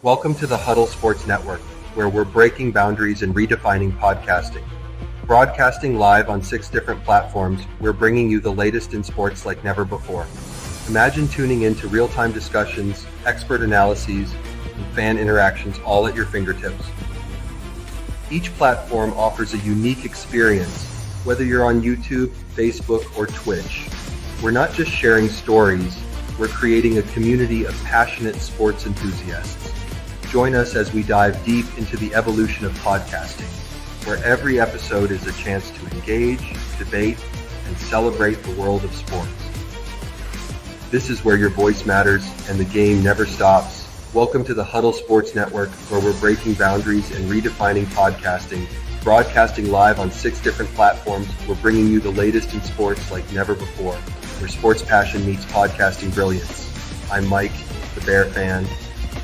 Welcome to the Huddle Sports Network, where we're breaking boundaries and redefining podcasting. Broadcasting live on 6 different platforms, we're bringing you the latest in sports like never before. Imagine tuning into real-time discussions, expert analyses, and fan interactions all at your fingertips. Each platform offers a unique experience, whether you're on YouTube, Facebook, or Twitch. We're not just sharing stories, we're creating a community of passionate sports enthusiasts. Join us as we dive deep into the evolution of podcasting, where every episode is a chance to engage, debate, and celebrate the world of sports. This is where your voice matters and the game never stops. Welcome to the Huddle Sports Network, where we're breaking boundaries and redefining podcasting. Broadcasting live on 6 different platforms, we're bringing you the latest in sports like never before, where sports passion meets podcasting brilliance. I'm Mike, the Bear fan,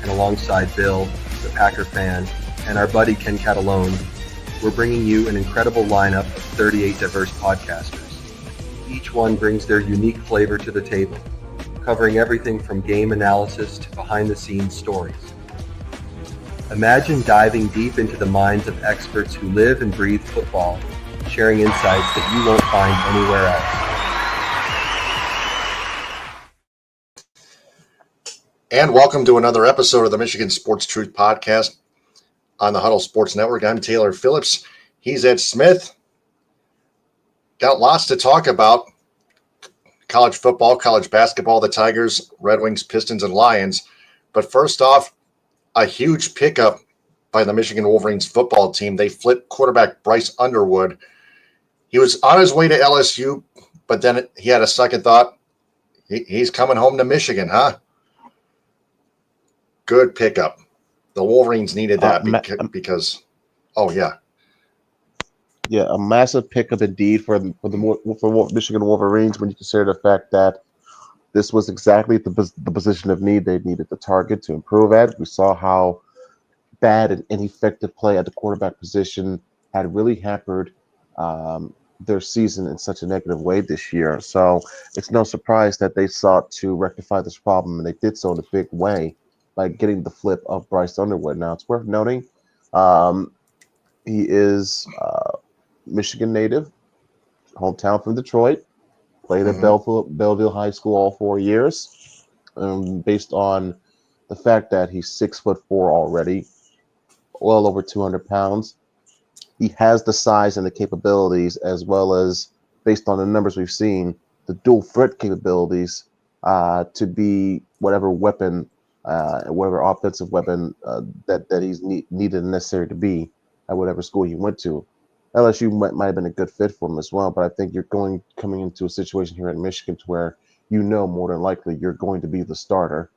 and alongside Bill, the Packer fan, and our buddy Ken Catalone, we're bringing you an incredible lineup of 38 diverse podcasters. Each one brings their unique flavor to the table, covering everything from game analysis to behind-the-scenes stories. Imagine diving deep into the minds of experts who live and breathe football, sharing insights that you won't find anywhere else. And welcome to another episode of the Michigan Sports Truth Podcast on the Huddle Sports Network. I'm Taylor Phillips. He's Ed Smith. Got lots to talk about. College football, college basketball, the Tigers, Red Wings, Pistons, and Lions. But first off, a huge pickup by the Michigan Wolverines football team. They flipped quarterback Bryce Underwood. He was on his way to LSU, but then he had a second thought. He's coming home to Michigan, huh? Good pickup. The Wolverines needed that because a massive pickup indeed for Michigan Wolverines when you consider the fact that this was exactly the position of need they needed the target to improve at. We saw how bad and ineffective play at the quarterback position had really hampered their season in such a negative way this year. So it's no surprise that they sought to rectify this problem, and they did so in a big way by getting the flip of Bryce Underwood. Now, it's worth noting he is Michigan native, hometown from Detroit, played at Belleville High School all 4 years. Based on the fact that he's 6'4" already, well over 200 pounds, he has the size and the capabilities, as well as, based on the numbers we've seen, the dual threat capabilities to be whatever weapon, whatever offensive weapon that he's needed and necessary to be at whatever school he went to. LSU might have been a good fit for him as well, but I think you're coming into a situation here in Michigan to where more than likely you're going to be the starter,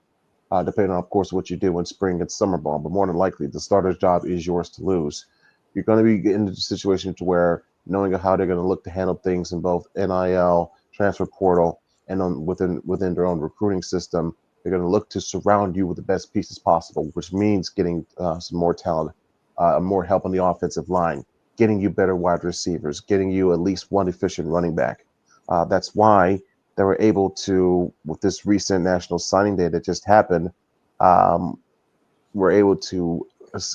depending on, of course, what you do in spring and summer ball. But more than likely, the starter's job is yours to lose. You're going to be getting into a situation to where, knowing how they're going to look to handle things in both NIL, transfer portal, and within their own recruiting system, they're going to look to surround you with the best pieces possible, which means getting some more talent, more help on the offensive line, getting you better wide receivers, getting you at least one efficient running back. That's why they were able to, with this recent national signing day that just happened, were able to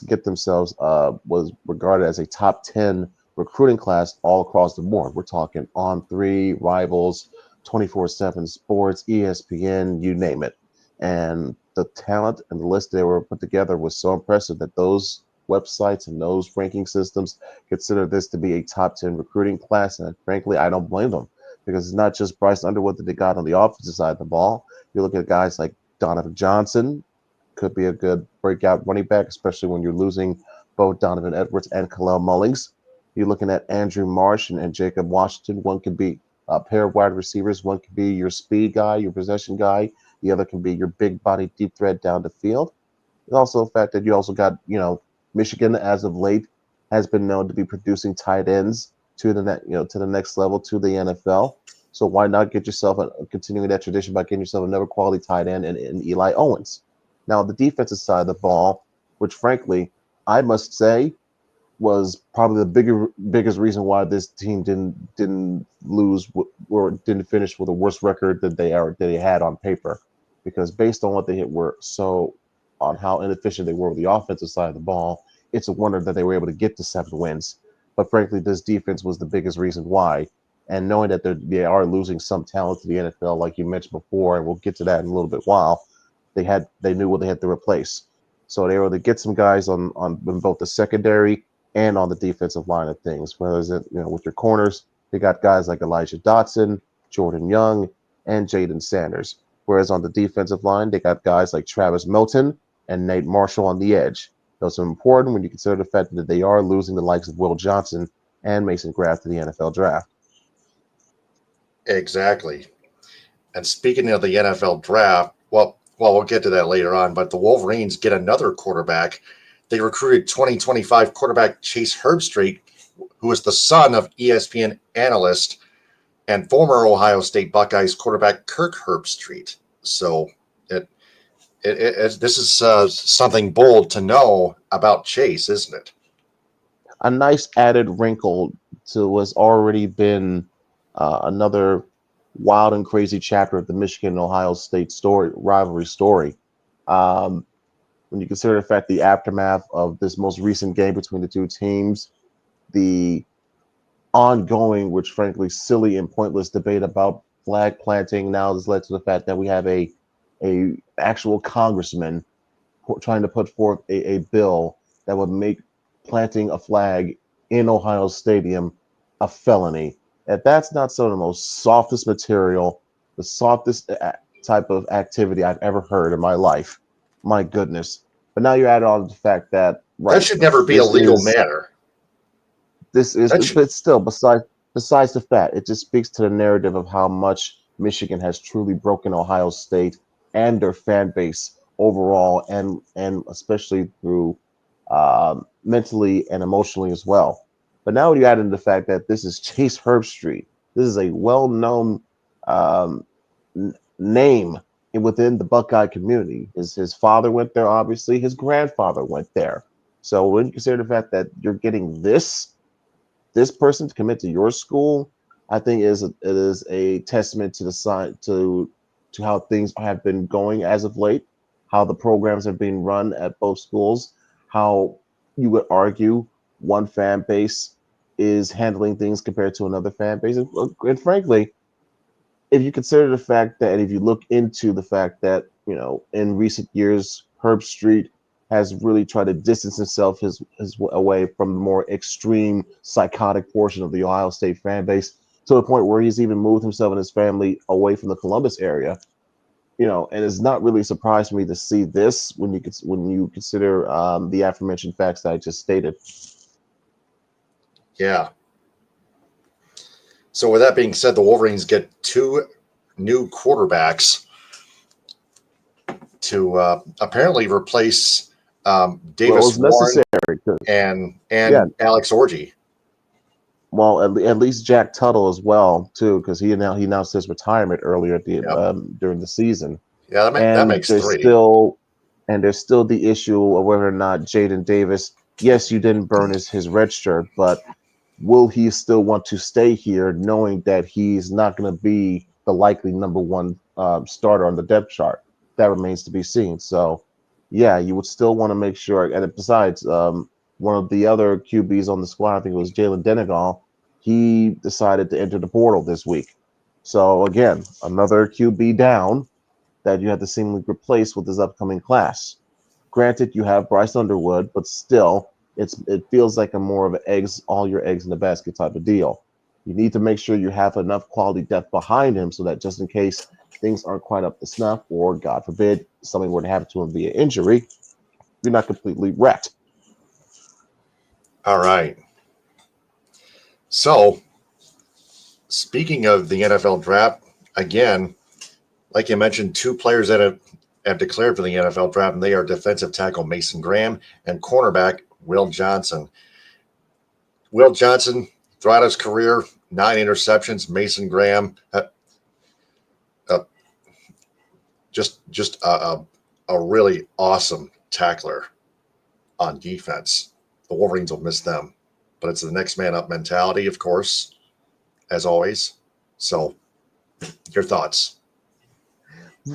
get themselves was regarded as a top 10 recruiting class all across the board. We're talking On3, Rivals, 24/7 Sports, ESPN, you name it. And the talent and the list they were put together was so impressive that those websites and those ranking systems consider this to be a top 10 recruiting class. And frankly, I don't blame them, because it's not just Bryce Underwood that they got on the offensive side of the ball. You look at guys like Donovan Johnson, could be a good breakout running back, especially when you're losing both Donovan Edwards and Khalil Mullings. You're looking at Andrew Marsh and Jacob Washington. One could be a pair of wide receivers. One could be your speed guy, your possession guy. The other can be your big body deep threat down the field. There's also the fact that you also got, Michigan as of late has been known to be producing tight ends to the next level, to the NFL. So why not get yourself continuing that tradition by getting yourself another quality tight end in Eli Owens? Now, the defensive side of the ball, which frankly I must say was probably the biggest reason why this team didn't lose or didn't finish with a worse record that they had on paper, because based on what they were so on how inefficient they were with the offensive side of the ball, it's a wonder that they were able to get to 7 wins. But frankly, this defense was the biggest reason why. And knowing that they are losing some talent to the NFL, like you mentioned before, and we'll get to that in a little bit while, they knew what they had to replace. So they were able to get some guys on both the secondary and on the defensive line of things. Whereas with your corners, they got guys like Elijah Dotson, Jordan Young, and Jaden Sanders. Whereas on the defensive line, they got guys like Travis Milton and Nate Marshall on the edge. Those are important when you consider the fact that they are losing the likes of Will Johnson and Mason Graf to the NFL draft. Exactly. And speaking of the NFL draft, well, we'll get to that later on, but the Wolverines get another quarterback. They recruited 2025 quarterback Chase Herbstreit, who is the son of ESPN analyst and former Ohio State Buckeyes quarterback Kirk Herbstreit. So this is something bold to know about Chase, isn't it? A nice added wrinkle to what's already been another wild and crazy chapter of the Michigan-Ohio State rivalry story. When you consider the fact the aftermath of this most recent game between the two teams, the ongoing, which frankly silly and pointless debate about flag planting now has led to the fact that we have a actual congressman trying to put forth a bill that would make planting a flag in Ohio Stadium a felony. If that's not some of the most softest material, the softest type of activity I've ever heard in my life, my goodness. But now you add on the fact that that should never be a legal matter. But still, besides the fact, it just speaks to the narrative of how much Michigan has truly broken Ohio State and their fan base overall, and especially through mentally and emotionally as well. But now you add in the fact that this is Chase Herbstreit. This is a well-known name within the Buckeye community. His father went there, obviously. His grandfather went there. So when you consider the fact that you're getting this person to commit to your school, I think it is a testament to the side to how things have been going as of late, how the programs have been run at both schools, how you would argue one fan base is handling things compared to another fan base. And frankly, if you consider the fact that, and if you look into the fact that, in recent years, Herbstreit has really tried to distance himself his away from the more extreme psychotic portion of the Ohio State fan base, to the point where he's even moved himself and his family away from the Columbus area. And it's not really a surprise for me to see this when you consider the aforementioned facts that I just stated. Yeah. So with that being said, the Wolverines get 2 new quarterbacks to apparently replace Davis Warren and Alex Orji. Well, at least Jack Tuttle as well too, because he announced his retirement earlier during the season. Yeah, that makes 3. There's still the issue of whether or not Jaden Davis. Yes, you didn't burn his red shirt, but will he still want to stay here, knowing that he's not going to be the likely number 1 starter on the depth chart? That remains to be seen. So, yeah, you would still want to make sure. And besides, one of the other QBs on the squad, I think it was Jalen Denegal, he decided to enter the portal this week. So, again, another QB down that you have to seemingly replace with this upcoming class. Granted, you have Bryce Underwood, but still, it feels like a more of all your eggs in the basket type of deal. You need to make sure you have enough quality depth behind him so that just in case things aren't quite up to snuff, or God forbid something were to happen to him via injury, you're not completely wrecked. All right. So, speaking of the NFL draft, again, like you mentioned, 2 players that have declared for the NFL draft, and they are defensive tackle Mason Graham and cornerback Will Johnson. Will Johnson, throughout his career, 9 interceptions. Mason Graham, just a really awesome tackler on defense. The Wolverines will miss them, but it's the next man up mentality, of course, as always. So, your thoughts?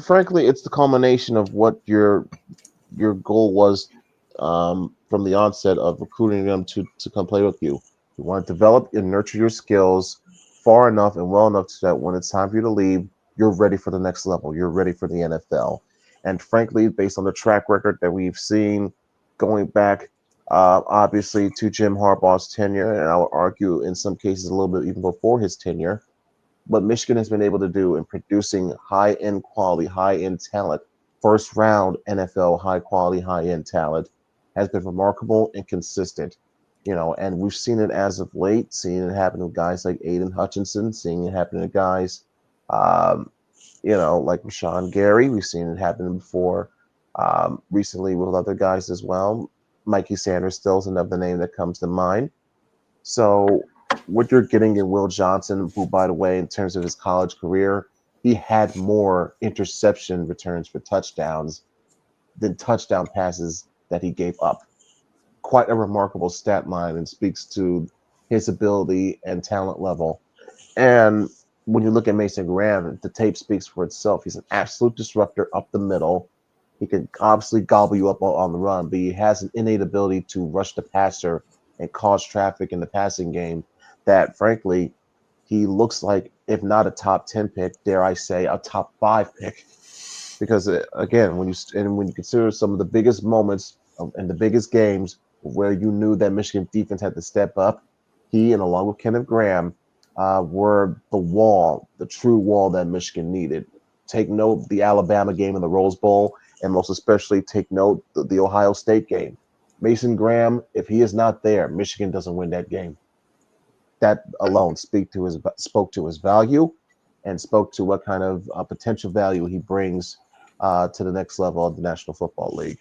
Frankly, it's the culmination of what you're your goal was from the onset of recruiting them to come play with you. You want to develop and nurture your skills far enough and well enough so that when it's time for you to leave, you're ready for the next level. You're ready for the NFL. And frankly, based on the track record that we've seen going back, obviously, to Jim Harbaugh's tenure, and I would argue in some cases a little bit even before his tenure, what Michigan has been able to do in producing high-end quality, high-end talent, first-round NFL high-quality, high-end talent has been remarkable and consistent. And we've seen it as of late, seeing it happen with guys like Aiden Hutchinson, seeing it happen to guys, um, like Rashawn Gary. We've seen it happen before recently with other guys as well. Mikey Sanders still is another name that comes to mind. So what you're getting in Will Johnson, who, by the way, in terms of his college career, he had more interception returns for touchdowns than touchdown passes that he gave up. Quite a remarkable stat line and speaks to his ability and talent level. And when you look at Mason Graham, the tape speaks for itself. He's an absolute disruptor up the middle. He can obviously gobble you up on the run, but he has an innate ability to rush the passer and cause traffic in the passing game that, frankly, he looks like, if not a top 10 pick, dare I say, a top 5 pick. Because, again, when you consider some of the biggest moments and the biggest games where you knew that Michigan defense had to step up, he and along with Kenneth Graham were the wall, the true wall that Michigan needed. Take note the Alabama game in the Rose Bowl, and most especially take note the Ohio State game. Mason Graham, if he is not there, Michigan doesn't win that game. That alone spoke to his value and spoke to what kind of potential value he brings to the next level of the National Football League.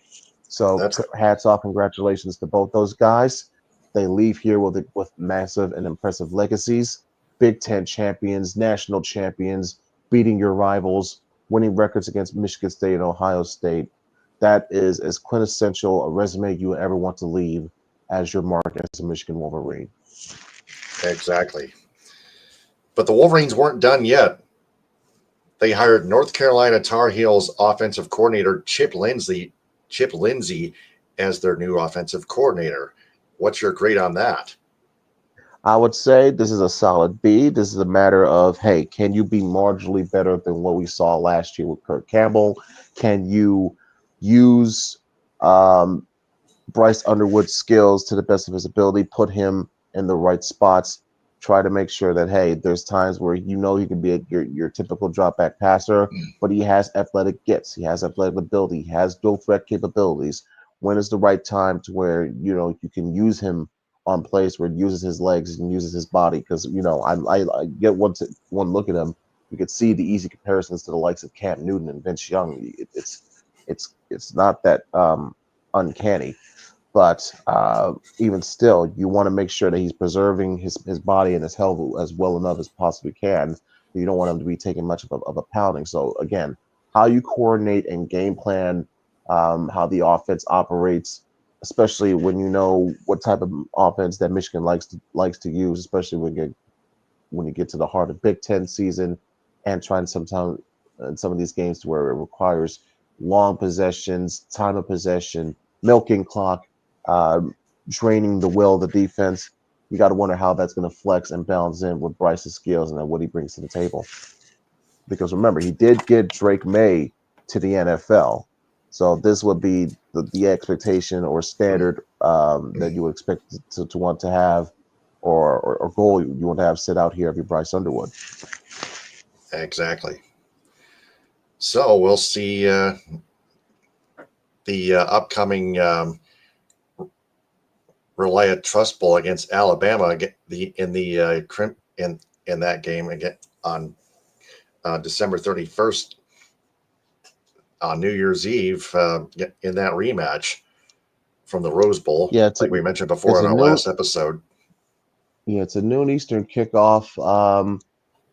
So hats off, congratulations to both those guys. They leave here with massive and impressive legacies. Big Ten champions, national champions, beating your rivals, winning records against Michigan State and Ohio State. That is as quintessential a resume you ever want to leave as your mark as a Michigan Wolverine. Exactly. But the Wolverines weren't done yet. They hired North Carolina Tar Heels offensive coordinator Chip Lindsey as their new offensive coordinator. What's your grade on that? I would say this is a solid B. This is a matter of, hey, can you be marginally better than what we saw last year with Kirk Campbell? Can you use Bryce Underwood's skills to the best of his ability, put him in the right spots, try to make sure that, hey, there's times where he can be your typical drop back passer, but he has athletic gifts, he has athletic ability, he has dual threat capabilities. When is the right time to where you can use him on plays where he uses his legs and uses his body? Because I get one look at him, you could see the easy comparisons to the likes of Cam Newton and Vince Young. It's not that uncanny. But even still, you want to make sure that he's preserving his body and his health as well enough as possibly can. You don't want him to be taking much of a pounding. So again, how you coordinate and game plan how the offense operates, especially when you know what type of offense that Michigan likes to use, especially when you get to the heart of Big Ten season and trying sometimes in some of these games to where it requires long possessions, time of possession, milking clock, draining the will of the defense. You got to wonder how that's going to flex and balance in with Bryce's skills and what he brings to the table. Because remember, he did get Drake May to the NFL. So this would be the expectation or standard that you would expect to want to have or goal you want to have sit out here of your Bryce Underwood. Exactly. So we'll see the upcoming Reliant Trust Bowl against Alabama in that game again on December 31st on New Year's Eve in that rematch from the Rose Bowl. Yeah, like we mentioned before in our last episode. Yeah, it's a noon Eastern kickoff.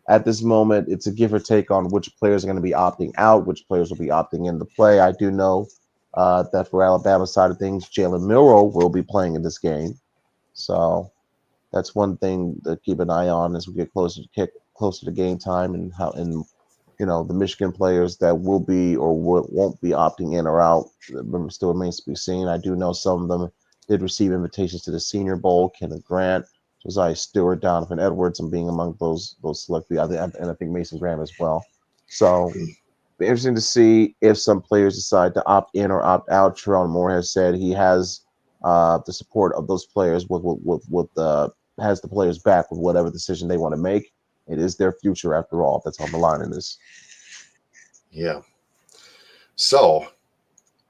At this moment, it's a give or take on which players are going to be opting out, which players will be opting in to play. I do know that for Alabama's side of things, Jalen Milroe will be playing in this game. So that's one thing to keep an eye on as we get closer to game time and the Michigan players that will be or won't be opting in or out still remains to be seen. I do know some of them did receive invitations to the Senior Bowl. Kenneth Grant, Josiah Stewart, Donovan Edwards, and being among those selected, and I think Mason Graham as well. So, be interesting to see if some players decide to opt in or opt out. Terrell Moore has said he has the support of those players has the players back with whatever decision they want to make. It is their future after all that's on the line in this. Yeah. So,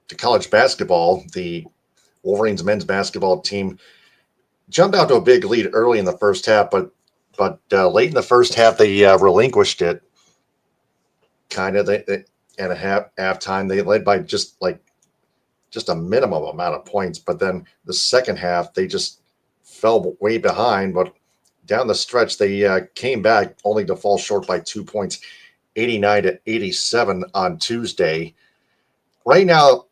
to college basketball, the Wolverines men's basketball team jumped out to a big lead early in the first half, but late in the first half they relinquished it. Kind of at a halftime, they led by just a minimum amount of points, but then the second half they just fell way behind. But down the stretch, they came back only to fall short by 2 points, 89-87 on Tuesday. Right now,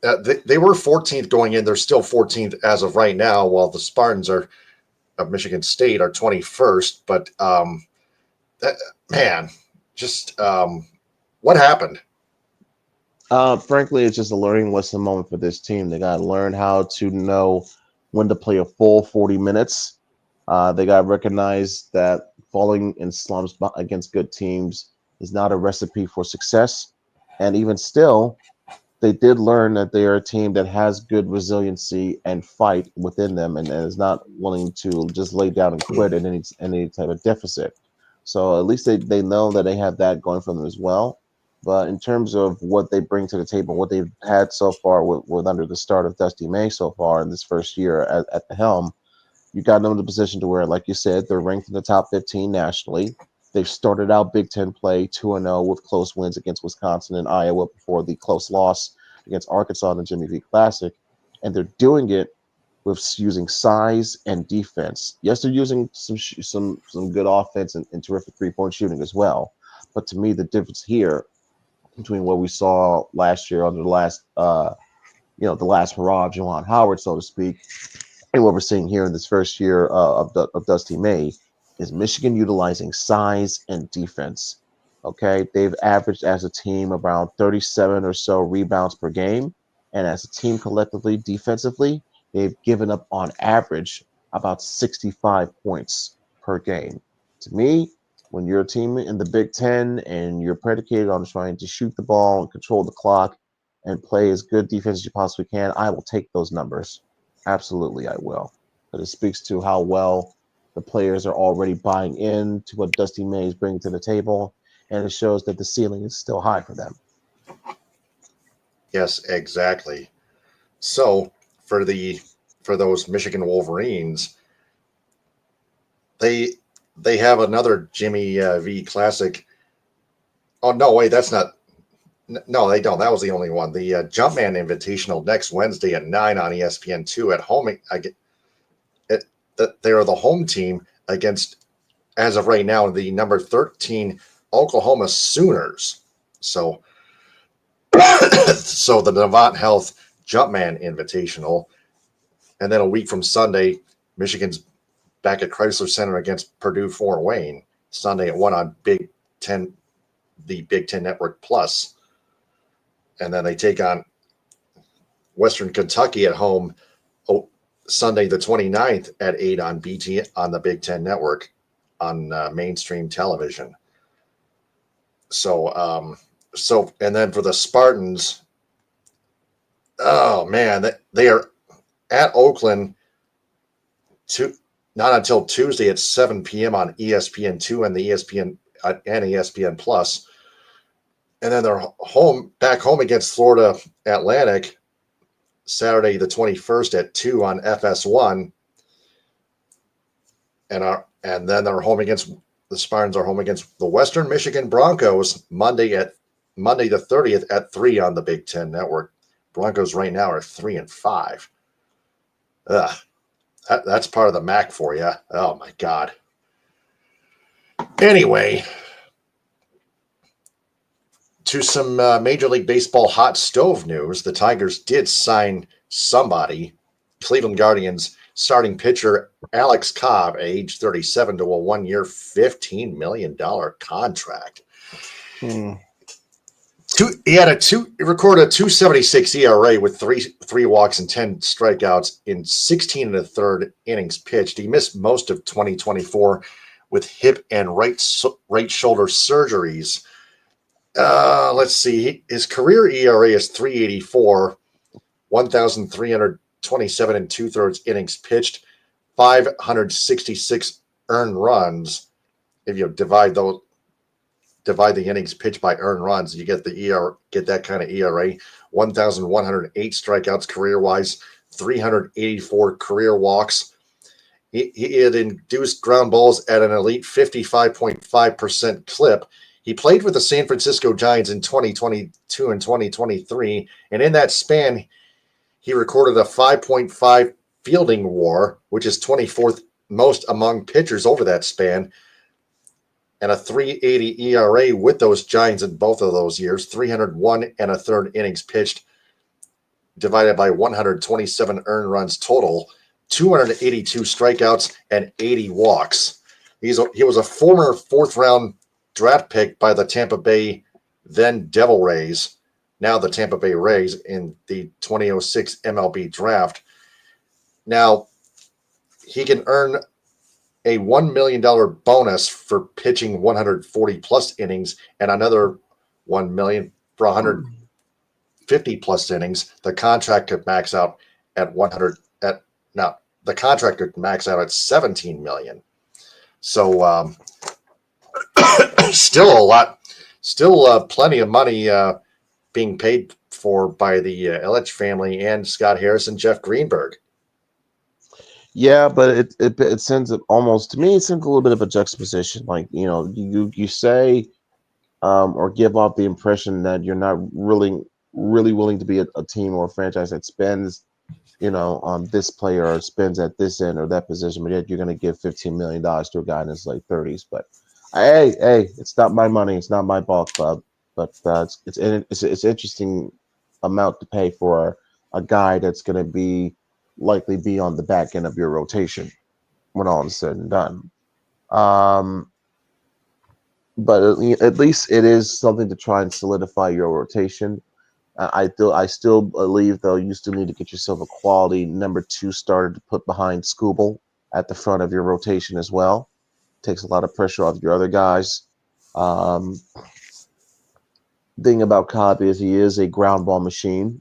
they were 14th going in. They're still 14th as of right now, while the Spartans of Michigan State are 21st. But what happened? Frankly, it's just a learning lesson moment for this team. They got to learn how to know when to play a full 40 minutes. They got to recognize that falling in slumps against good teams is not a recipe for success. And even still, they did learn that they are a team that has good resiliency and fight within them, and is not willing to just lay down and quit at any type of deficit. So at least they know that they have that going for them as well. But in terms of what they bring to the table, what they've had so far with under the start of Dusty May so far in this first year at the helm, you got them in the position to where, like you said, they're ranked in the top 15 nationally. They've started out Big Ten play 2-0 with close wins against Wisconsin and Iowa before the close loss against Arkansas in the Jimmy V Classic. And they're doing it with using size and defense. Yes, they're using some good offense and terrific three-point shooting as well. But to me, the difference here between what we saw last year under the last hurrah of Juwan Howard, so to speak, and what we're seeing here in this first year of Dusty May is Michigan utilizing size and defense. Okay, they've averaged as a team around 37 or so rebounds per game, and as a team collectively, defensively, they've given up on average about 65 points per game. To me, when you're a team in the Big Ten and you're predicated on trying to shoot the ball and control the clock and play as good defense as you possibly can, I will take those numbers. Absolutely, I will. But it speaks to how well the players are already buying in to what Dusty May is bringing to the table, and it shows that the ceiling is still high for them. Yes, exactly. So for those Michigan Wolverines, they have another Jimmy V Classic. Oh no, wait, that's not. No, they don't. That was the only one. The Jumpman Invitational next Wednesday at 9 on ESPN2 at home. They are the home team against, as of right now, the number 13 Oklahoma Sooners. So the Navant Health Jumpman Invitational. And then a week from Sunday, Michigan's back at Chrysler Center against Purdue Fort Wayne. Sunday at 1 on Big Ten, the Big Ten Network Plus. And then they take on Western Kentucky at home Sunday the 29th at 8 on BT on the Big Ten Network on mainstream television. So and then for the Spartans, oh man, they are at Oakland not until Tuesday at 7 p.m. on ESPN2 and the ESPN Plus. And then they're back home against Florida Atlantic Saturday the 21st at 2 on FS1. And then they're home against the Spartans are home against the Western Michigan Broncos Monday the 30th at 3 on the Big Ten Network. Broncos right now are 3-5. That's part of the MAC for you. Oh my God. Anyway, to some Major League Baseball hot stove news, the Tigers did sign somebody. Cleveland Guardians starting pitcher Alex Cobb, age 37, to a 1-year, $15 million contract. He recorded a 2.76 ERA with three walks and 10 strikeouts in 16 and a third innings pitched. He missed most of 2024 with hip and right shoulder surgeries. Let's see. His career ERA is 3.84, 1,327 and 2/3 innings pitched, 566 earned runs. If you divide the innings pitched by earned runs, you get that kind of ERA. 1,108 strikeouts career-wise, 384 career walks. He had induced ground balls at an elite 55.5% clip. He played with the San Francisco Giants in 2022 and 2023, and in that span, he recorded a 5.5 fielding WAR, which is 24th most among pitchers over that span, and a 3.80 ERA with those Giants in both of those years, 301 and a third innings pitched, divided by 127 earned runs total, 282 strikeouts, and 80 walks. He was a former fourth-round draft pick by the Tampa Bay, then Devil Rays, now the Tampa Bay Rays, in the 2006 MLB draft. Now, he can earn a $1 million bonus for pitching 140-plus innings and another $1 million for 150-plus innings. The contract could max out at $17 million. So still plenty of money being paid for by the Ilitch family and Scott Harris and Jeff Greenberg. Yeah, but it sends it almost, to me, it sends a little bit of a juxtaposition. Like, you say or give off the impression that you're not really willing to be a team or a franchise that spends on this player or spends at this end or that position, but yet you're going to give $15 million to a guy in his late 30s. But hey, it's not my money, it's not my ball club. But it's an interesting amount to pay for a guy that's going to likely be on the back end of your rotation when all is said and done. But at least it is something to try and solidify your rotation. I still believe, though, you still need to get yourself a quality number 2 starter to put behind Skubal at the front of your rotation as well. Takes a lot of pressure off your other guys. Thing about Cobb is he is a ground ball machine.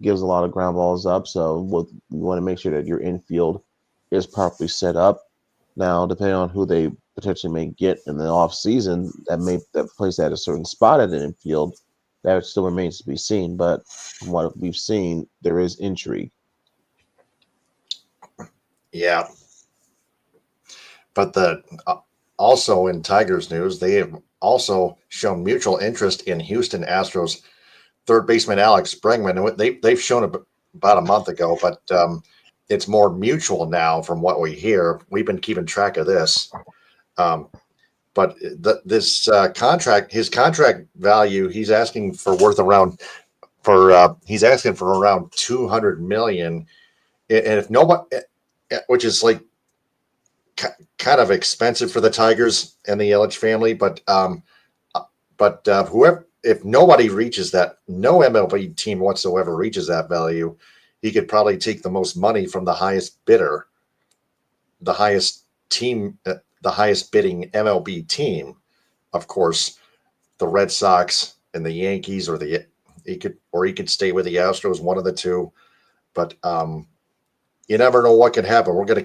Gives a lot of ground balls up, so you want to make sure that your infield is properly set up. Now, depending on who they potentially may get in the offseason that plays at a certain spot at an infield, that still remains to be seen. But from what we've seen, there is intrigue. Yeah. But also in Tigers news, they have also shown mutual interest in Houston Astros third baseman Alex Bregman. They've shown it about a month ago, but it's more mutual now from what we hear. We've been keeping track of this. But his contract value, he's asking for around $200 million. And if nobody, which is like kind of expensive for the Tigers and the Ilitch family, but if nobody reaches that, no MLB team whatsoever reaches that value, he could probably take the most money from the highest bidder, the highest bidding MLB team. Of course, the Red Sox and the Yankees, he could stay with the Astros, one of the two. But you never know what can happen. We're gonna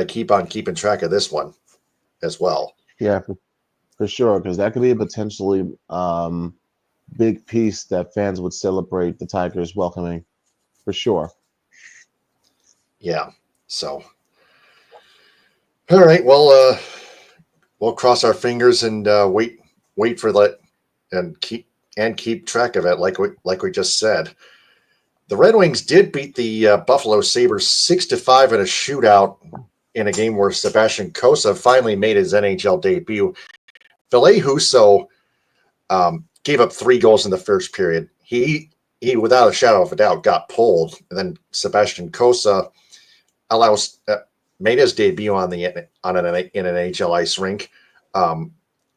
keep on keeping track of this one as well. Yeah, for sure, because that could be a potentially big piece that fans would celebrate the Tigers welcoming, for sure. Yeah. So, all right. Well, we'll cross our fingers and wait for that and keep track of it, like we just said. The Red Wings did beat the Buffalo Sabres 6-5 in a shootout in a game where Sebastian Cossa finally made his NHL debut. Ville Husso gave up 3 goals in the first period. He without a shadow of a doubt got pulled, and then Sebastian Cossa allows made his debut in an NHL ice rink.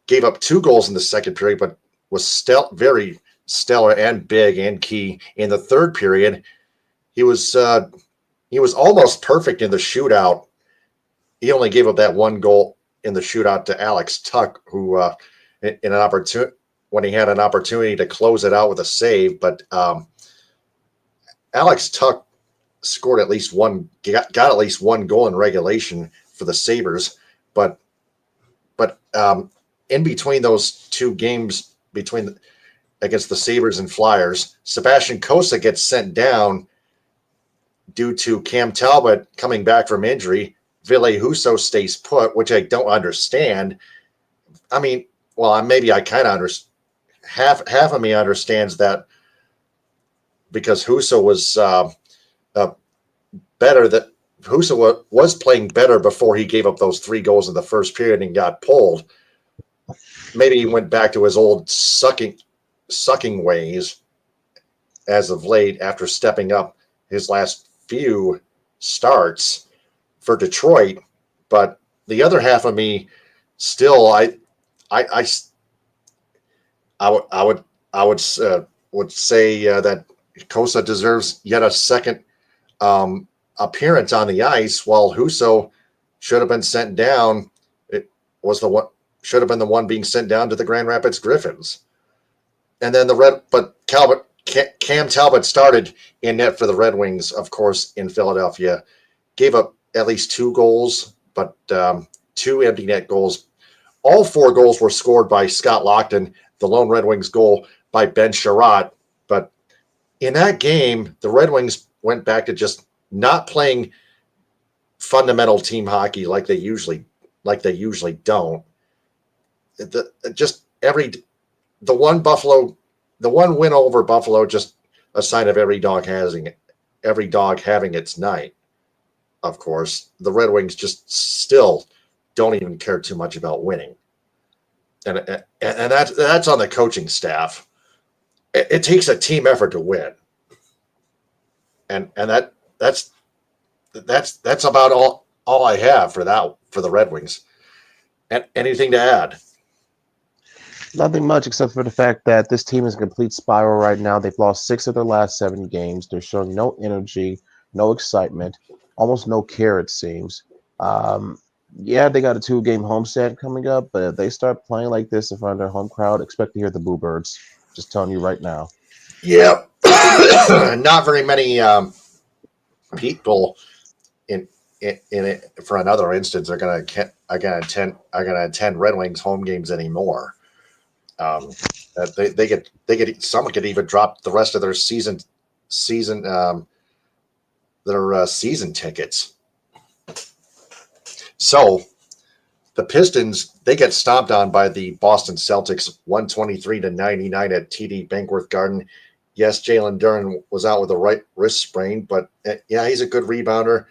Gave up 2 goals in the second period, but was very stellar and big and key in the third period. He was almost perfect in the shootout. He only gave up that 1 goal in the shootout to Alex Tuck, who when he had an opportunity to close it out with a save. But Alex Tuck scored got at least 1 goal in regulation for the Sabres. But in between those 2 games, against the Sabres and Flyers, Sebastian Cossa gets sent down due to Cam Talbot coming back from injury. Ville Husso stays put, which I don't understand. I mean, well, maybe I kind of understand. Half of me understands that because Husso was better. That Husso was playing better before he gave up those 3 goals in the first period and got pulled. Maybe he went back to his old sucking ways as of late after stepping up his last few starts for Detroit. But the other half of me still, I would say that Cossa deserves yet a second appearance on the ice, while Husso should have been sent down. It was should have been the one being sent down to the Grand Rapids Griffins. And then Cam Talbot started in net for the Red Wings, of course, in Philadelphia. Gave up at least 2 goals, but 2 empty net goals. All 4 goals were scored by Scott Lockton, the lone Red Wings goal by Ben Sherratt. But in that game, the Red Wings went back to just not playing fundamental team hockey like they usually don't. The one win over Buffalo, just a sign of every dog having its night. Of course, the Red Wings just still don't even care too much about winning, and that's on the coaching staff. It takes a team effort to win, and that's about all I have for the Red Wings. And anything to add? Nothing much except for the fact that this team is a complete spiral right now. They've lost 6 of their last 7 games. They're showing no energy, no excitement, almost no care, it seems. Yeah, they got a 2-game homestand coming up, but if they start playing like this in front of their home crowd, expect to hear the Boo Birds. Just telling you right now. Yeah, not very many people in it. For another instance, are going to attend Red Wings home games anymore. They get some could even drop the rest of their season tickets. So the Pistons, they get stomped on by the Boston Celtics 123-99 at TD Bankworth Garden. Yes, Jalen Duren was out with a right wrist sprain, but yeah, he's a good rebounder,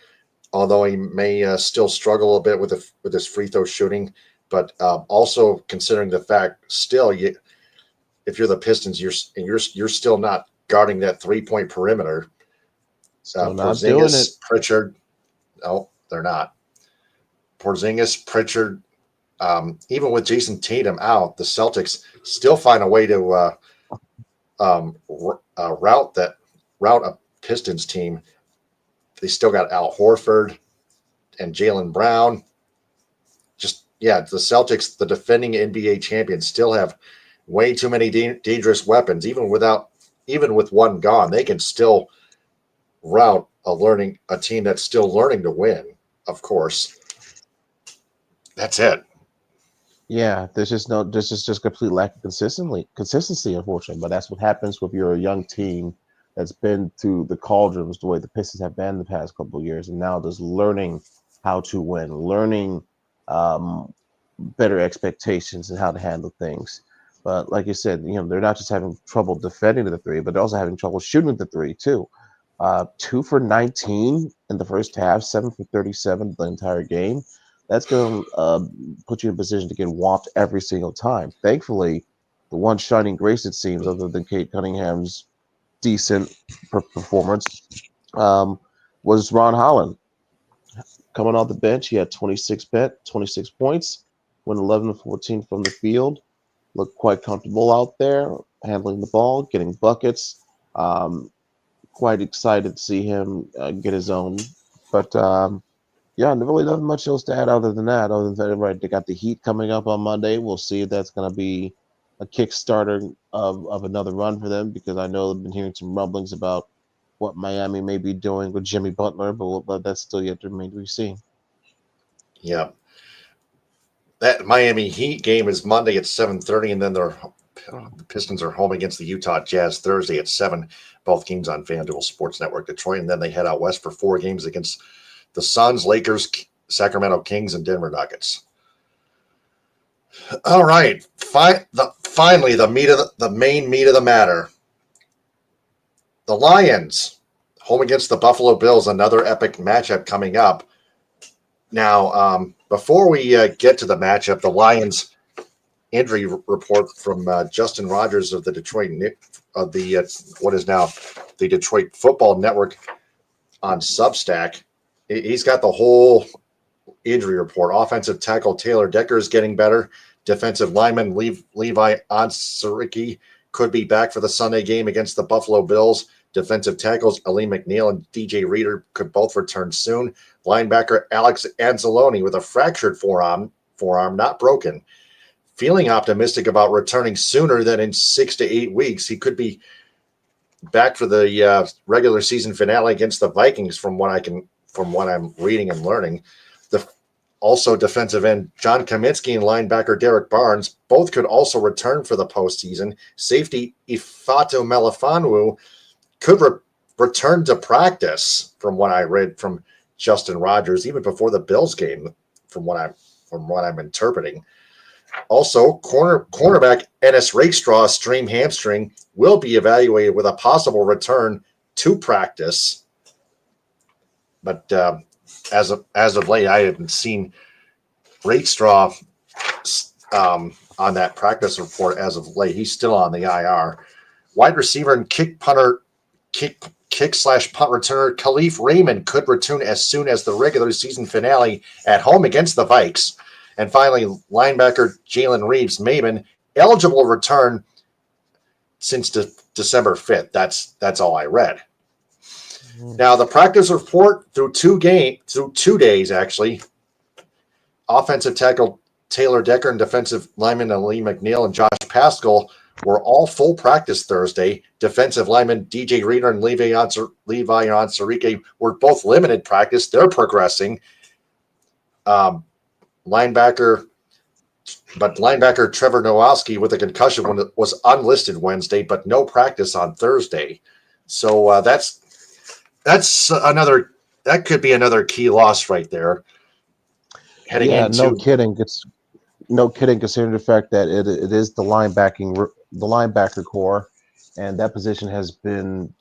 although he may still struggle a bit with his free throw shooting. But also considering the fact, still, if you're the Pistons, you're still not guarding that 3-point perimeter. Still not doing it. Pritchard, no, they're not. Porzingis, Pritchard, even with Jason Tatum out, the Celtics still find a way to route a Pistons team. They still got Al Horford and Jaylen Brown. The Celtics, the defending NBA champions, still have way too many dangerous weapons. Even with one gone, they can still route a team that's still learning to win. Of course, that's it. Yeah, there's just complete lack of consistency, unfortunately. But that's what happens with your young team that's been through the cauldrons the way the Pistons have been the past couple of years, and now just learning how to win, learning better expectations and how to handle things. But like you said, they're not just having trouble defending the 3, but they're also having trouble shooting the 3 too. 2 for 19 in the first half, 7 for 37 the entire game. That's going to put you in a position to get whopped every single time. Thankfully, the one shining grace, it seems, other than Kate Cunningham's decent performance, was Ron Holland. Coming off the bench, he had 26 points, went 11 of 14 from the field, looked quite comfortable out there, handling the ball, getting buckets. Quite excited to see him get his own. But yeah, really nothing much else to add other than that. Other than that, right, they got the Heat coming up on Monday. We'll see if that's going to be a kickstarter of another run for them, because I know I've been hearing some rumblings about what Miami may be doing with Jimmy Butler, but that's still yet to remain to be seen. Yeah. That Miami Heat game is Monday at 7:30, and then the Pistons are home against the Utah Jazz Thursday at 7. Both games on FanDuel Sports Network Detroit, and then they head out west for 4 games against the Suns, Lakers, Sacramento Kings, and Denver Nuggets. All right, finally the main meat of the matter. The Lions home against the Buffalo Bills, another epic matchup coming up. Now, before we get to the matchup, the Lions injury report from Justin Rogers of the what is now the Detroit Football Network on Substack. He's got the whole injury report. Offensive tackle Taylor Decker is getting better. Defensive lineman Levi Onsariki could be back for the Sunday game against the Buffalo Bills. Defensive tackles Ali McNeil and DJ Reader could both return soon. Linebacker Alex Anzalone with a fractured forearm, not broken. Feeling optimistic about returning sooner than in 6 to 8 weeks. He could be back for the regular season finale against the Vikings, from what I'm reading and learning. Also defensive end John Kaminsky and linebacker Derek Barnes both could also return for the postseason. Safety Ifeatu Melifonwu could return to practice, from what I read from Justin Rogers, even before the Bills game, from what I'm interpreting. Also, cornerback Ennis Rakestraw, strained hamstring, will be evaluated with a possible return to practice. But as of late, I haven't seen Rakestraw on that practice report as of late. He's still on the IR. Wide receiver and kick /punt returner Khalif Raymond could return as soon as the regular season finale at home against the Vikes. And finally, linebacker Jalen Reeves-Maybin, eligible to return since December 5th. That's all I read. Now, the practice report through 2 days, actually. Offensive tackle Taylor Decker and defensive lineman Ali McNeil and Josh Pascal were all full practice Thursday. Defensive lineman DJ Reader and Levi Onsariki were both limited practice. They're progressing. Linebacker Trevor Nowalski with a concussion was unlisted Wednesday, but no practice on Thursday. So that's another, that could be another key loss right there. No kidding. It's no kidding, considering the fact that it is the linebacker core, and that position has been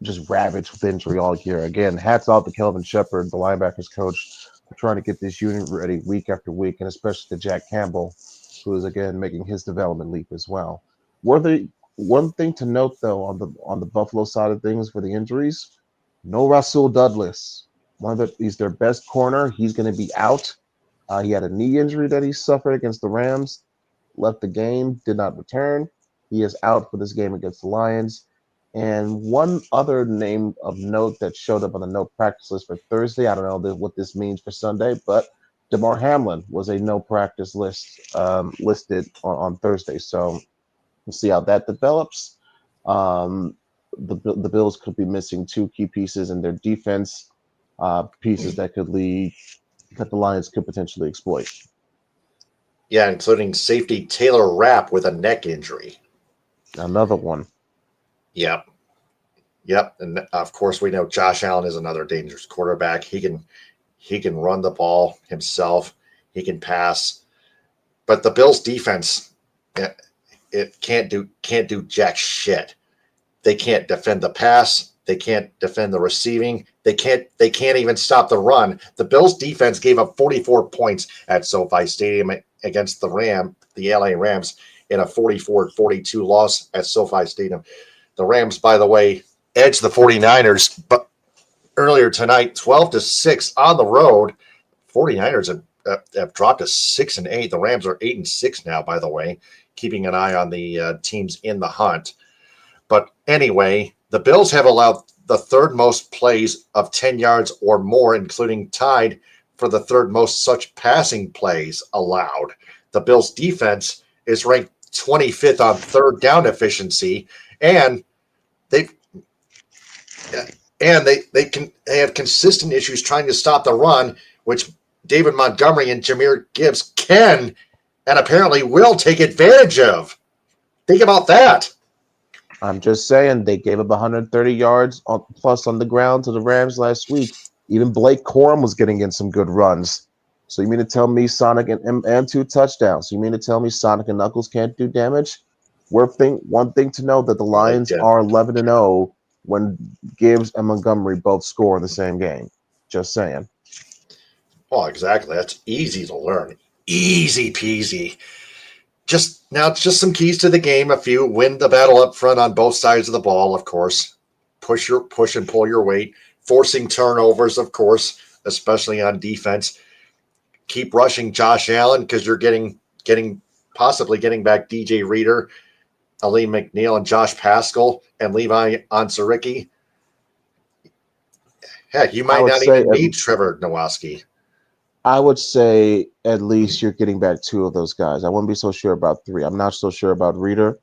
just ravaged with injury all year. Again, hats off to Kelvin Shepard, the linebackers coach, for trying to get this unit ready week after week, and especially to Jack Campbell, who is again making his development leap as well. One thing to note though on the Buffalo side of things for the injuries, no Rasul Douglas. He's their best corner. He's going to be out. He had a knee injury that he suffered against the Rams, left the game, did not return. He is out for this game against the Lions. And one other name of note that showed up on the no practice list for Thursday, I don't know what this means for Sunday, but DeMar Hamlin was a no practice list listed on Thursday. So we'll see how that develops. The Bills could be missing 2 key pieces in their defense, pieces that the Lions could potentially exploit. Yeah, including safety Taylor Rapp with a neck injury. Another one. Yep. And of course, we know Josh Allen is another dangerous quarterback. He can run the ball himself. He can pass. But the Bills' defense, it can't do jack shit. They can't defend the pass. They can't defend the receiving. They can't even stop the run. The Bills' defense gave up 44 points at SoFi Stadium against the LA Rams in a 44-42 loss at SoFi Stadium. The Rams, by the way, edged the 49ers earlier tonight, 12-6 on the road 49ers have dropped to 6-8. The Rams are 8-6 now, by the way, keeping an eye on the teams in the hunt. But anyway, the Bills have allowed the third most plays of 10 yards or more, including tied for the third most such passing plays allowed. The Bills' defense is ranked 25th on third down efficiency, and they have consistent issues trying to stop the run, which David Montgomery and Jahmyr Gibbs can and apparently will take advantage of. Think about that. I'm just saying they gave up 130 yards plus on the ground to the Rams last week. Even Blake Corum was getting in some good runs. So you mean to tell me Sonic and 2 touchdowns? You mean to tell me Sonic and Knuckles can't do damage? One thing to know that the Lions are 11-0 when Gibbs and Montgomery both score in the same game. Just saying. Oh, exactly. That's easy to learn. Easy peasy. Just some keys to the game. A few: win the battle up front on both sides of the ball, of course. Push and pull your weight. Forcing turnovers, of course, especially on defense. Keep rushing Josh Allen because you're possibly getting back DJ Reader, Ali McNeil, and Josh Pascal, and Levi Onsaricki. Heck, you might not even need Trevor Nowaski. I would say at least you're getting back 2 of those guys. I wouldn't be so sure about 3. I'm not so sure about Reader,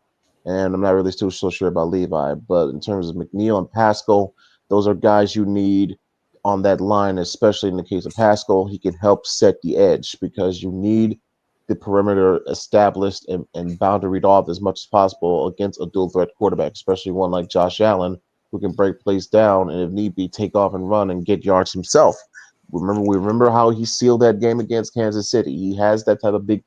and I'm not really so sure about Levi. But in terms of McNeil and Pascal, those are guys you need on that line, especially in the case of Pascal. He can help set the edge because you need the perimeter established and boundaried off as much as possible against a dual threat quarterback, especially one like Josh Allen, who can break plays down and if need be take off and run and get yards himself. We remember how he sealed that game against Kansas City. He has that type of big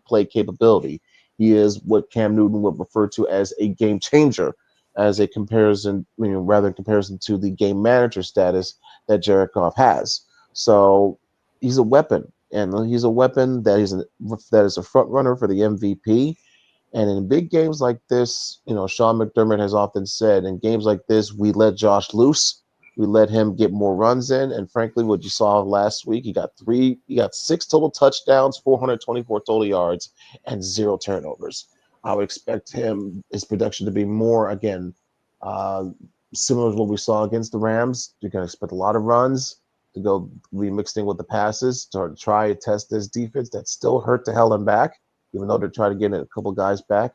play capability. He is what Cam Newton would refer to as a game changer, as a comparison, rather in comparison to the game manager status that Jared Goff has. So he's a weapon, and he's a weapon that is a front runner for the MVP. And in big games like this, Sean McDermott has often said, in games like this, we let Josh loose. We let him get more runs in. And frankly, what you saw last week, he got 6 total touchdowns, 424 total yards, and 0 turnovers. I would expect his production to be more, again, similar to what we saw against the Rams. You're going to expect a lot of runs to go be mixed in with the passes to try to test this defense that still hurt the hell and back, even though they're trying to get a couple guys back.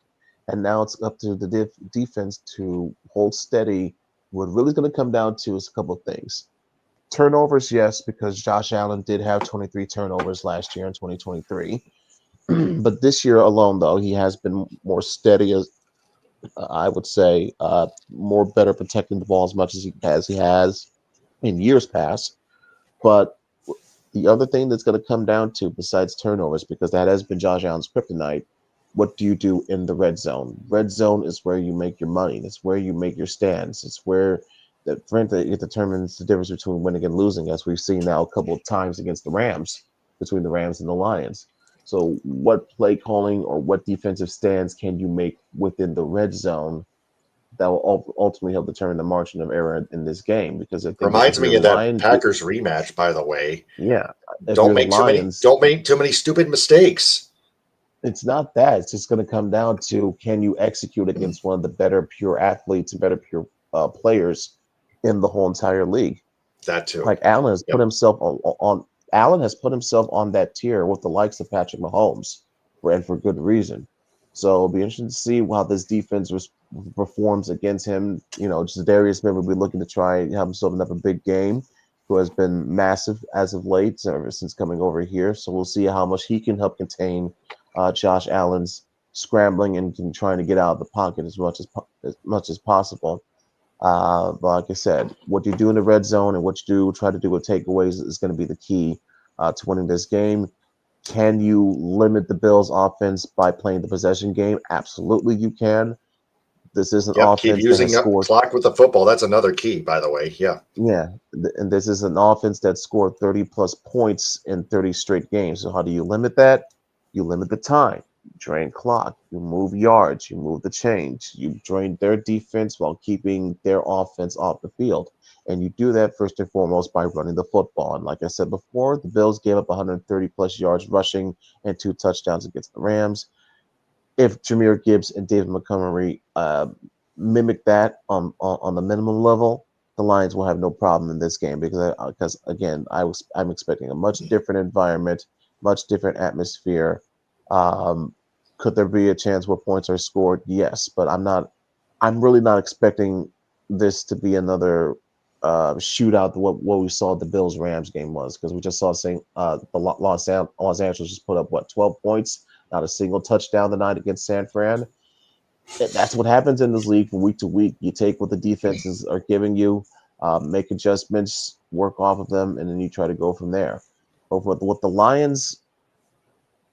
And now it's up to the defense to hold steady. What really going to come down to is a couple of things. Turnovers, yes, because Josh Allen did have 23 turnovers last year in 2023. But this year alone, though, he has been more steady, as I would say, more better protecting the ball as much as he has in years past. But the other thing that's going to come down to, besides turnovers, because that has been Josh Allen's kryptonite, what do you do in the red zone? Red zone is where you make your money. It's where you make your stands. It's where frankly, it determines the difference between winning and losing, as we've seen now a couple of times against the Rams, between the Rams and the Lions. So what play calling or what defensive stands can you make within the red zone that will ultimately help determine the margin of error in this game? Because it reminds me of that Packers rematch, by the way. Yeah. Don't make too many stupid mistakes. It's not that. It's just going to come down to, can you execute against one of the better pure athletes and better pure players in the whole entire league? That too. Like Allen has put himself on Allen has put himself on that tier with the likes of Patrick Mahomes, and for good reason. So it'll be interesting to see how this defense performs against him. Just Darius Smith will be looking to try and have himself another big game, who has been massive as of late, ever since coming over here. So we'll see how much he can help contain Josh Allen's scrambling and trying to get out of the pocket as much as possible. But like I said, what you do in the red zone and what you try to do with takeaways is going to be the key to winning this game. Can you limit the Bills' offense by playing the possession game? Absolutely, you can. This is an offense keep using up clock with the football. That's another key, by the way. Yeah, and this is an offense that scored 30 plus points in 30 straight games. So how do you limit that? You limit the time. drain clock, you move yards, you move the change, you drain their defense while keeping their offense off the field. And you do that first and foremost by running the football. And like I said before, the Bills gave up 130 plus yards rushing and 2 touchdowns against the Rams. If Jahmyr Gibbs and David Montgomery mimic that on the minimum level, the Lions will have no problem in this game because again, I'm expecting a much different environment, much different atmosphere. Could there be a chance where points are scored? Yes, but I'm really not expecting this to be another shootout. What we saw the Bills Rams game was, because we just saw the Los Angeles just put up 12 points, not a single touchdown the night against San Fran. That's what happens in this league from week to week. You take what the defenses are giving you, make adjustments, work off of them, and then you try to go from there. But what the Lions,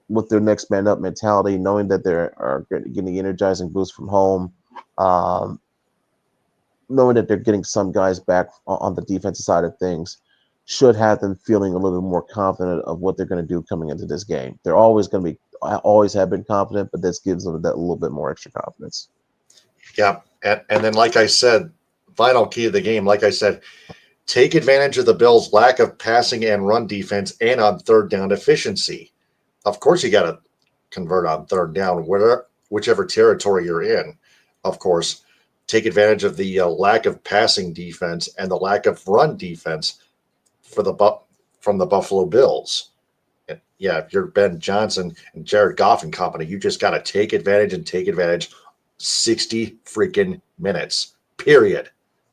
with their next man up mentality, knowing that they are getting the energizing boost from home, knowing that they're getting some guys back on the defensive side of things, should have them feeling a little more confident of what they're going to do coming into this game. They're always have been confident, but this gives them that little bit more extra confidence. Yeah, and then like I said, final key of the game, like I said, take advantage of the Bills' lack of passing and run defense and on third down efficiency. Of course, you got to convert on third down, whichever territory you're in. Of course, take advantage of the lack of passing defense and the lack of run defense from the Buffalo Bills. And yeah, if you're Ben Johnson and Jared Goff and company, you just got to take advantage 60 freaking minutes, period.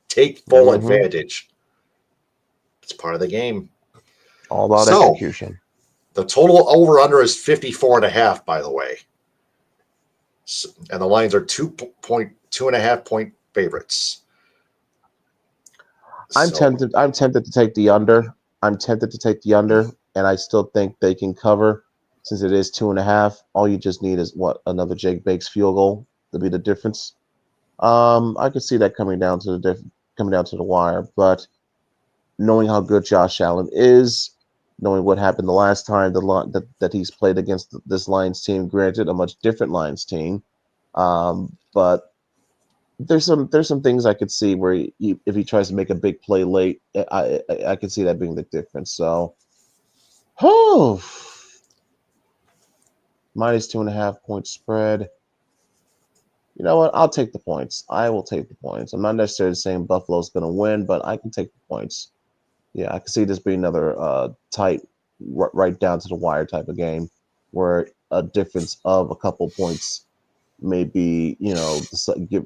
Take full advantage. It's part of the game. All about execution. The total over-under is 54.5, by the way. And the Lions are 2.5 point favorites. I'm tempted to take the under. And I still think they can cover since it is 2.5. All you just need is another Jake Bates field goal to be the difference. I could see that coming down to the wire, but knowing how good Josh Allen is, knowing what happened the last time that he's played against this Lions team, granted a much different Lions team, but there's some things I could see where if he tries to make a big play late, I could see that being the difference. So, minus 2.5 point spread. You know what? I'll take the points. I will take the points. I'm not necessarily saying Buffalo's going to win, but I can take the points. Yeah, I can see this being another tight, right down to the wire type of game where a difference of a couple points may be,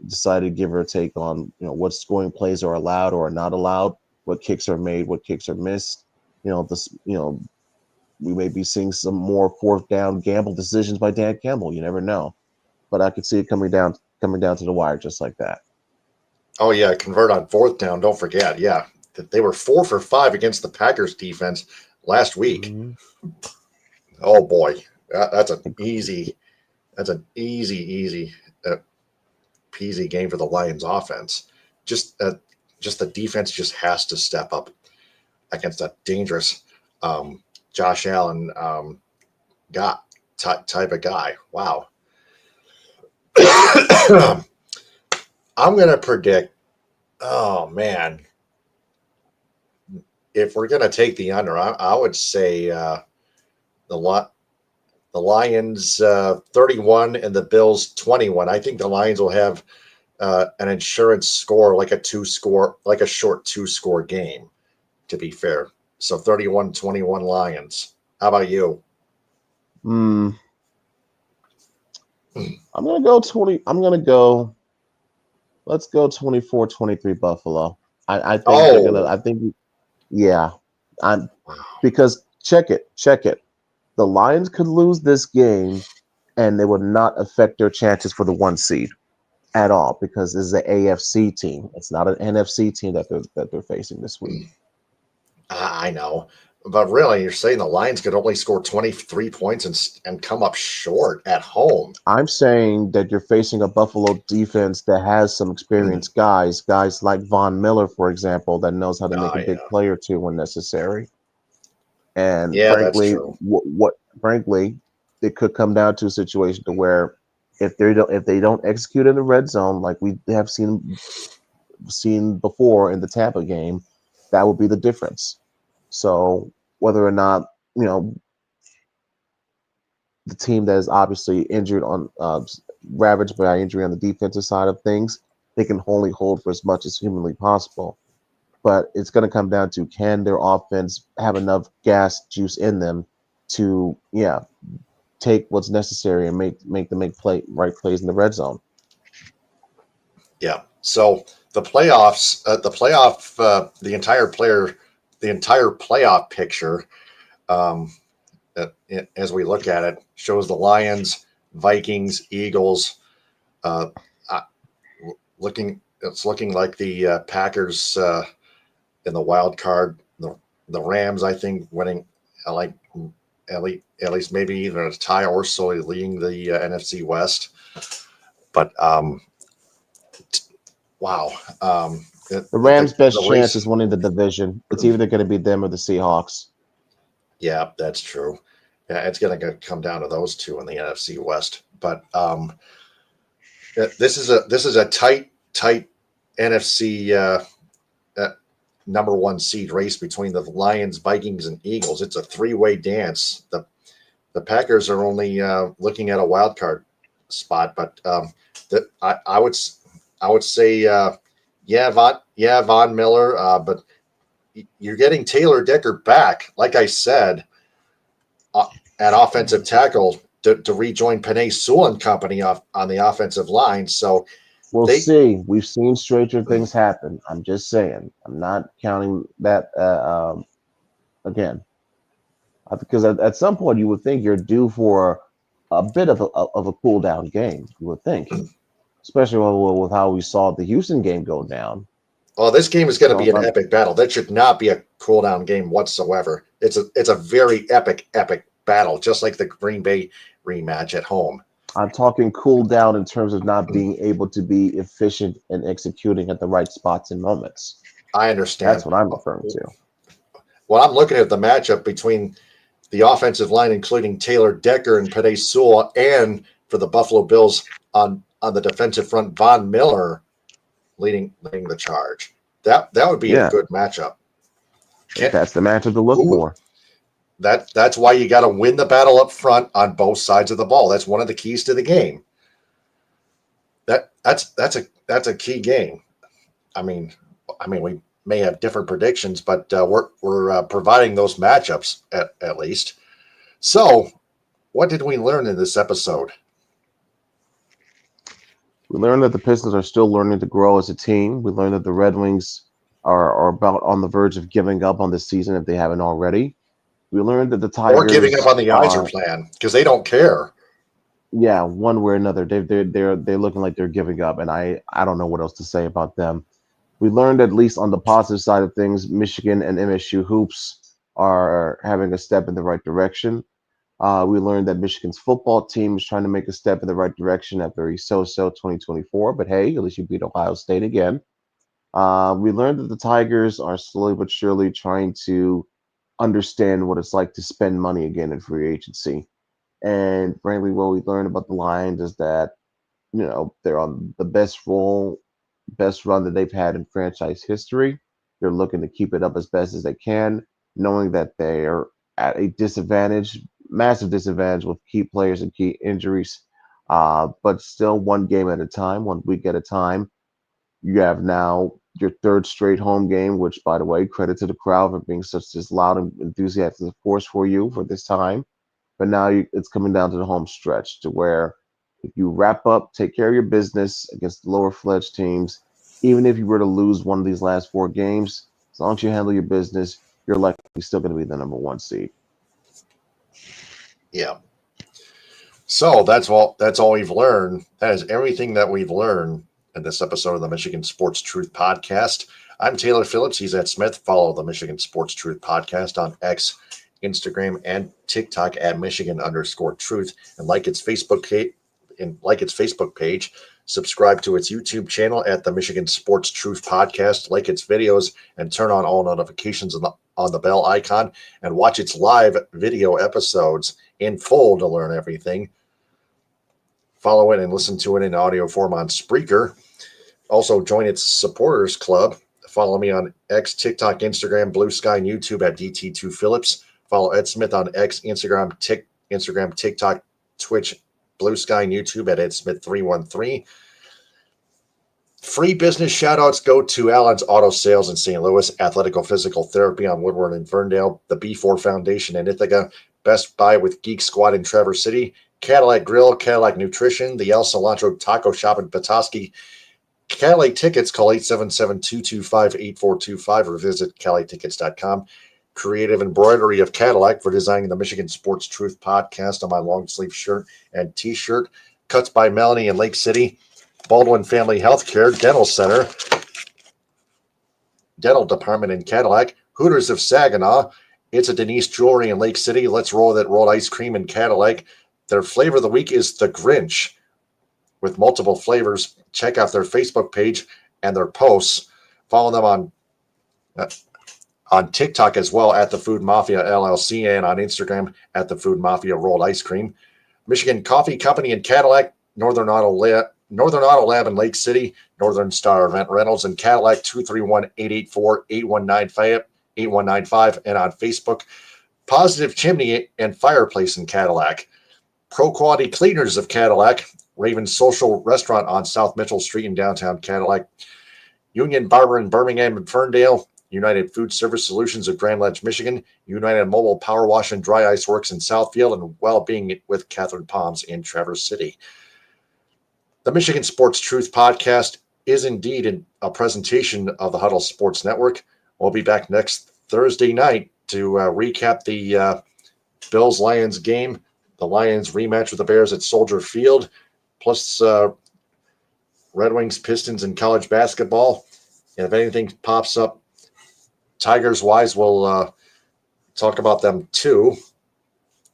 decided give or take on, what scoring plays are allowed or are not allowed, what kicks are made, what kicks are missed. We may be seeing some more fourth down gamble decisions by Dan Campbell. You never know. But I could see it coming down to the wire just like that. Oh, yeah, convert on fourth down. Don't forget, yeah. They were 4 for 5 against the Packers defense last week. Mm-hmm. Oh, boy. That's an easy peasy game for the Lions offense. Just the defense just has to step up against that dangerous Josh Allen type of guy. Wow. I'm going to predict, oh, man, if we're going to take the under, I would say the Lions 31 and the Bills 21. I think the Lions will have an insurance score, like a short 2-score game, to be fair. So 31-21 Lions. How about you? I'm going to go 20. Let's go 24-23 Buffalo. I think because check it. The Lions could lose this game and it would not affect their chances for the 1 seed at all, because this is an AFC team. It's not an NFC team that they're facing this week. I know. But really, you're saying the Lions could only score 23 points and come up short at home. I'm saying that you're facing a Buffalo defense that has some experienced guys like Von Miller, for example, that knows how to make a big play or two when necessary. And frankly, it could come down to a situation to where if they don't execute in the red zone like we have seen before in the Tampa game, that would be the difference. So whether or not the team that is obviously injured on ravaged by injury on the defensive side of things, they can only hold for as much as humanly possible. But it's going to come down to, can their offense have enough gas juice in them to take what's necessary and make right plays in the red zone. Yeah. So the playoffs, the entire playoff picture, as we look at it, shows the Lions, Vikings, Eagles. It's looking like the Packers in the wild card. The Rams, I think, winning like at least maybe either a tie or solely leading the NFC West. But wow. The Rams' best chance is winning the division. It's either going to be them or the Seahawks. Yeah, that's true. Yeah, it's going to come down to those two in the NFC West. But this is a tight NFC number one seed race between the Lions, Vikings, and Eagles. It's a three-way dance. The Packers are only looking at a wild card spot, but I would say Von Miller, but you're getting Taylor Decker back, like I said, at offensive tackle to rejoin Penei Sewell and company on the offensive line. So we'll see. We've seen stranger things happen. I'm just saying. I'm not counting that again, because at some point you would think you're due for a bit of a cool down game. You would think, especially with how we saw the Houston game go down. Well, this game is going to be an epic battle. That should not be a cool down game whatsoever. It's a very epic battle, just like the Green Bay rematch at home. I'm talking cool down in terms of not being able to be efficient and executing at the right spots and moments. I understand. That's what I'm referring to. Well, I'm looking at the matchup between the offensive line, including Taylor Decker and Penei Sewell, and for the Buffalo Bills on the defensive front, Von Miller leading the charge. That would be a good matchup. That's the matchup to look for. That's why you got to win the battle up front on both sides of the ball. That's one of the keys to the game. That's a key game. I mean, we may have different predictions, but we're providing those matchups at least. So, what did we learn in this episode? We learned that the Pistons are still learning to grow as a team. We learned that the Red Wings are about on the verge of giving up on the season if they haven't already. We learned that the Tigers or giving up on the Iser plan because they don't care. Yeah, one way or another, they're looking like they're giving up, and I don't know what else to say about them. We learned, at least on the positive side of things, Michigan and MSU hoops are having a step in the right direction. We learned that Michigan's football team is trying to make a step in the right direction after a so-so 2024, but hey, at least you beat Ohio State again. We learned that the Tigers are slowly but surely trying to understand what it's like to spend money again in free agency. And frankly, what we learned about the Lions is that, they're on the best run that they've had in franchise history. They're looking to keep it up as best as they can, knowing that they're at a massive disadvantage with key players and key injuries, but still one game at a time, 1 week at a time. You have now your third straight home game, which, by the way, credit to the crowd for being such this loud and enthusiastic force for you for this time. But now it's coming down to the home stretch, to where if you wrap up, take care of your business against the lower fledged teams, even if you were to lose one of these last 4 games, as long as you handle your business, you're likely still going to be the number 1 seed. Yeah. So that's all we've learned. That is everything that we've learned in this episode of the Michigan Sports Truth Podcast. I'm Taylor Phillips. He's Ed Smith. Follow the Michigan Sports Truth Podcast on X, Instagram, and TikTok at Michigan_Truth, and like its Facebook page. Subscribe to its YouTube channel at the Michigan Sports Truth Podcast. Like its videos and turn on all notifications on the bell icon, and watch its live video episodes in full to learn everything. Follow it and listen to it in audio form on Spreaker. Also, join its supporters club. Follow me on X, TikTok, Instagram, Blue Sky, and YouTube at DT2Phillips. Follow Ed Smith on X, Instagram, TikTok, Twitch, Blue Sky, and YouTube at EdSmith313. Free business shout-outs go to Allen's Auto Sales in St. Louis, Athletical Physical Therapy on Woodward in Ferndale, the B4 Foundation in Ithaca, Best Buy with Geek Squad in Traverse City, Cadillac Grill, Cadillac Nutrition, the El Cilantro Taco Shop in Petoskey. Cali Tickets, call 877-225-8425 or visit calitickets.com. Creative Embroidery of Cadillac for designing the Michigan Sports Truth podcast on my long sleeve shirt and t-shirt. Cuts by Melanie in Lake City. Baldwin Family Healthcare Dental Center. Dental Department in Cadillac. Hooters of Saginaw. It's a Denise Jewelry in Lake City. Let's roll that rolled ice cream in Cadillac. Their flavor of the week is the Grinch with multiple flavors. Check out their Facebook page and their posts. Follow them on TikTok as well at the Food Mafia LLC and on Instagram at the Food Mafia Rolled Ice Cream. Michigan Coffee Company in Cadillac, Northern Auto Lab in Lake City, Northern Star Event Rentals in Cadillac, 231-884-8195, and on Facebook, Positive Chimney and Fireplace in Cadillac. Pro Quality Cleaners of Cadillac, Raven Social Restaurant on South Mitchell Street in downtown Cadillac, Union Barber in Birmingham and Ferndale, United Food Service Solutions of Grand Ledge, Michigan, United Mobile Power Wash and Dry Ice Works in Southfield, and Wellbeing with Catherine Palms in Traverse City. The Michigan Sports Truth podcast is indeed a presentation of the Huddle Sports Network. We'll be back next Thursday night to recap the Bills-Lions game, the Lions rematch with the Bears at Soldier Field, plus Red Wings, Pistons, and college basketball. And if anything pops up Tigers-wise, we'll talk about them too,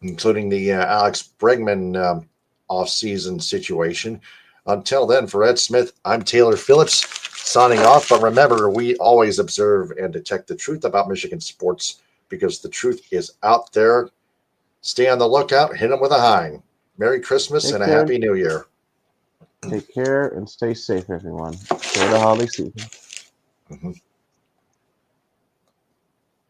including the Alex Bregman off-season situation. Until then, for Ed Smith, I'm Taylor Phillips signing off. But remember, we always observe and detect the truth about Michigan sports because the truth is out there. Stay on the lookout. Hit them with a hind. Merry Christmas and a Happy New Year. Take care and stay safe, everyone. Enjoy the holiday season. Mm-hmm.